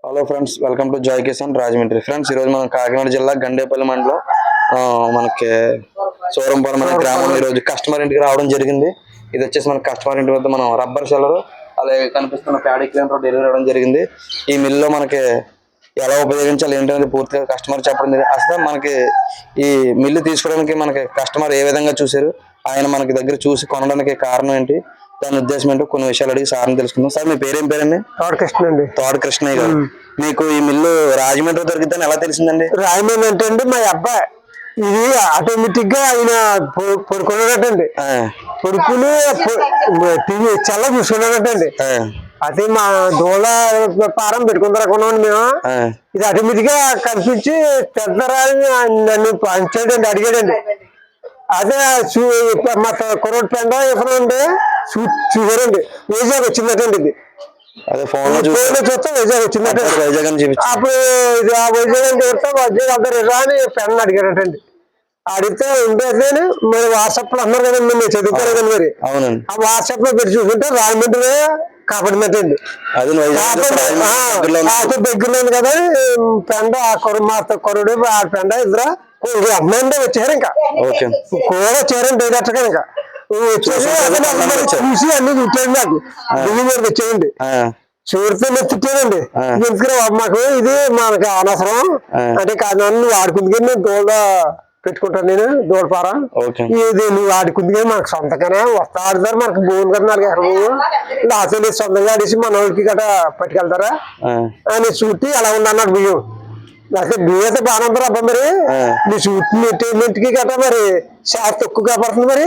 Hello friends, welcome to Joy Kisan Rajahmundry. Friends, ఈరోజు మనం కాకినాడ జిల్లా గండేపల్లి మండలం మనకి సూరంపురం అనే గ్రామంలో ఈరోజు కస్టమర్ ఇంటికి రావడం జరిగింది. ఇది వచ్చేసి మన కస్టమర్ ఇంటి వద్ద మనం రబ్బర్ సెల్లర్ అలాగే కనిపిస్తున్న ప్యాడీ క్లీనర్ డెలివరీ అవ్వడం జరిగింది. ఈ మిల్లో మనకి ఎలా ఉపయోగించాలి ఏంటనేది పూర్తిగా కస్టమర్ చెప్పడం జరిగింది. అసలు మనకి ఈ మిల్లు తీసుకోవడానికి మనకి కస్టమర్ ఏ విధంగా చూశారు, ఆయన మనకి దగ్గర చూసి కొనడానికి కారణం ఏంటి, దాని ఉద్దేశం ఏంటో కొన్ని విషయాలు అడిగి సార్ని తెలుసుకుందాం. సార్, మీ పేరేం పేరండి? తోట కృష్ణ అండి. తోట కృష్ణయ్య గారు. మీకు ఈ మిల్లు రాజమండ్రి దొరికిద్దని ఎలా తెలిసిందండి? రాజమండ్రి అంటే అండి మా అబ్బాయి ఇది ఆటోమేటిక్ గా ఆయన పడుకున్నాడటండి. పడుకుని చల్ల చూసుకున్నాడటండి. అది మా దూల పారం పెట్టుకుందరకున్నాండి మేము. ఇది ఆటోమేటిక్ గా కనిపించి తెద్దరా నన్ను పంచాడండి, అడిగాడండి. అదే మా కుర్రోడ్ పెండ ఎప్పుడండి చూసారండి, వైజాగ్ వచ్చిందటండి. ఇది అదే ఫోన్ లో చూస్తే వైజాగ్ వచ్చిందట. అప్పుడు వైజాగ్ అని చెప్తే వైజాగ్ అందరు రాని పెన్ అడిగారటండి. అడిగితే ఉండేది మరి వాట్సాప్ లో అన్నారు కదండి, మీరు చదువుతారు కదండి. మరి ఆ వాట్సాప్ లో పెట్టి చూసుకుంటే రాజమండ్రి కాపాడినట్టండి. దగ్గరలో కదా పెండ మా కొరుడు ఆ పెండ ఇద్దరు అమ్మాయి వచ్చారు. ఇంకా కూడా వచ్చారండి డైరెక్ట్ గా. ఇంకా చూసి అన్ని చూసాడు, నాకు దిగి మీద వచ్చాయండి. చూడితే తిట్టానండి, ఎందుకు మాకు ఇది మనకి అనవసరం అంటే కాదు, నువ్వు ఆడుకుంది కానీ నేను దూడ పెట్టుకుంటాను, నేను దూడపారా ఇది నువ్వు ఆడుకుంది కానీ మనకు సొంతగానే వస్తా ఆడుతారు, మనకు భూములు కదా 4 ఎకరాలు లాసలు సొంతంగా ఆడేసి మన వాళ్ళకి గట్రా పట్టుకెళ్తారా అని చూట్టి అలా ఉండన్నాడు. బియ్యం అసలు బియ్యం అయితే బాగానే ఉంటారు అబ్బా. మరి నీ చూట్టికి గట్రా మరి శాఖ తక్కువ కాపాడుతుంది. మరి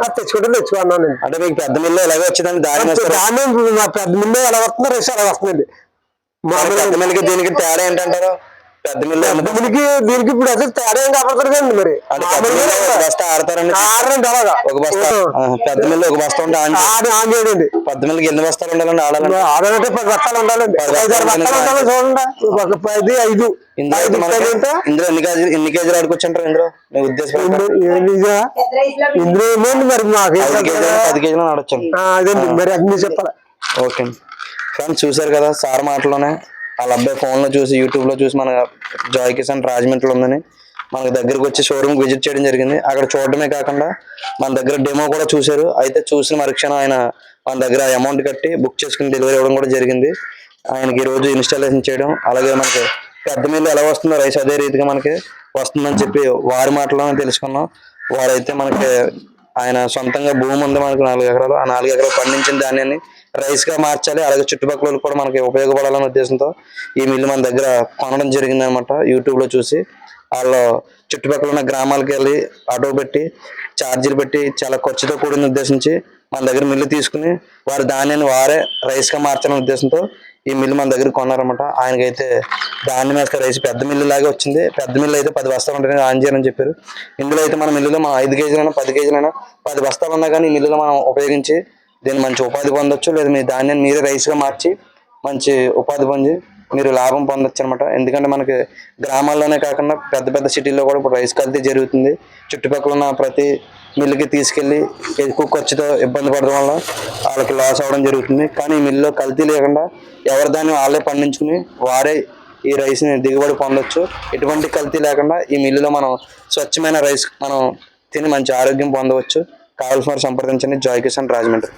అది తెచ్చుకున్నాను నేను. అంటే మీకు పెద్ద మిల్లు ఎలాగ వచ్చిందండి? దాని మా పెద్ద మిల్లు ఎలా వస్తుందో రేసు అలా వస్తుందండి. మా పెద్ద మిల్లుకి దీనికి తేడా ఏంటంటారు? పెద్ద మిల్లు దీనికి ఇప్పుడు అసలు తేడా ఏం కాపాడతారు కదండి. మరి బస్తా ఆడతారండి, అలాగా ఒక బస్తా. పెద్ద మిల్లు ఒక బస్తా ఉంటే ఆన్ చేయడండి. పెద్ద మిల్లుకి ఎన్ని బస్తాలు ఉండాలండి? ఆడాలంటే 10 బస్తాలు ఉండాలండి, 5-6 బస్తాలు ఉండాలి. చూడండి, ఒక 10, 5 ఇందులో ఎన్ని కేజీలు ఆడుకోవచ్చంటారు? ఇందులో మీ ఉద్దేశం ఇందులో ఏమోండి మరి మాకు 10 కేజీలు ఆడొచ్చండి. అదండి మరి అన్ని చెప్పాలి. ఓకే ఫ్రెండ్స్, చూసారు కదా సార్ మాటలోనే. వాళ్ళ అబ్బాయి ఫోన్ లో చూసి యూట్యూబ్ లో చూసి మన జాయ్ కిసాన్ రాజమండ్రిలో ఉందని మనకి దగ్గరకు వచ్చి షోరూమ్ విజిట్ చేయడం జరిగింది. అక్కడ చూడటమే కాకుండా మన దగ్గర డెమో కూడా చూశారు. అయితే చూసిన మరుక్షణం ఆయన మన దగ్గర అమౌంట్ కట్టి బుక్ చేసుకుని డెలివరీ ఇవ్వడం కూడా జరిగింది. ఆయనకి ఈ రోజు ఇన్స్టాలేషన్ చేయడం, అలాగే మనకి పెద్ద మిల్లు ఎలా వస్తుందో రైస్ అదే రీతిగా మనకి వస్తుందని చెప్పి వారి మాటలోనే తెలుసుకున్నాం. వారైతే మనకి ఆయన సొంతంగా భూమి ఉంది మనకి 4 ఎకరాలు. ఆ 4 ఎకరాలు పండించిన ధాన్యాన్ని రైస్ గా మార్చాలి, అలాగే చుట్టుపక్కల కూడా మనకి ఉపయోగపడాలనే ఉద్దేశంతో ఈ మిల్లు మన దగ్గర కొనడం జరిగింది అనమాట. యూట్యూబ్ లో చూసి వాళ్ళు చుట్టుపక్కల ఉన్న గ్రామాలకు వెళ్ళి ఆటో పెట్టి ఛార్జీలు పెట్టి చాలా ఖర్చుతో కూడిన ఉద్దేశించి మన దగ్గర మిల్లు తీసుకుని వారి ధాన్యాన్ని వారే రైస్ గా మార్చాలనే ఉద్దేశంతో ఈ మిల్లు మన దగ్గర కొన్నారనమాట. ఆయనకైతే ధాన్యం వేస్తే రైస్ పెద్ద మిల్లు లాగే వచ్చింది. పెద్ద మిల్లు అయితే 10 బస్తాలు ఉంటాయని ఆన్ చేయాలని చెప్పారు. ఇందులో అయితే మన మిల్లులో మనం 5 కేజీలైనా 10 కేజీలైనా 10 బస్తాలు ఉన్నా కానీ ఈ మిల్లులో మనం ఉపయోగించి దీన్ని మంచి ఉపాధి పొందొచ్చు, లేదా మీ ధాన్యాన్ని మీరే రైస్ గా మార్చి మంచి ఉపాధి పొంది మీరు లాభం పొందొచ్చు అనమాట. ఎందుకంటే మనకి గ్రామాల్లోనే కాకుండా పెద్ద పెద్ద సిటీల్లో కూడా ఇప్పుడు రైస్ కల్తీ జరుగుతుంది. చుట్టుపక్కల ఉన్న ప్రతి మిల్లుకి తీసుకెళ్లి ఎక్కువ ఖర్చుతో ఇబ్బంది పడడం వల్ల వాళ్ళకి లాస్ అవ్వడం జరుగుతుంది. కానీ ఈ మిల్లులో కల్తీ లేకుండా ఎవరి దాన్ని వాళ్ళే పండించుకుని వారే ఈ రైస్ ని దిగుబడి పొందొచ్చు. ఎటువంటి కల్తీ లేకుండా ఈ మిల్లులో మనం స్వచ్ఛమైన రైస్ మనం తిని మంచి ఆరోగ్యం పొందవచ్చు. కావాల్సిన సంప్రదించండి. జాయ్ కిసాన్ రాజమండ్రి.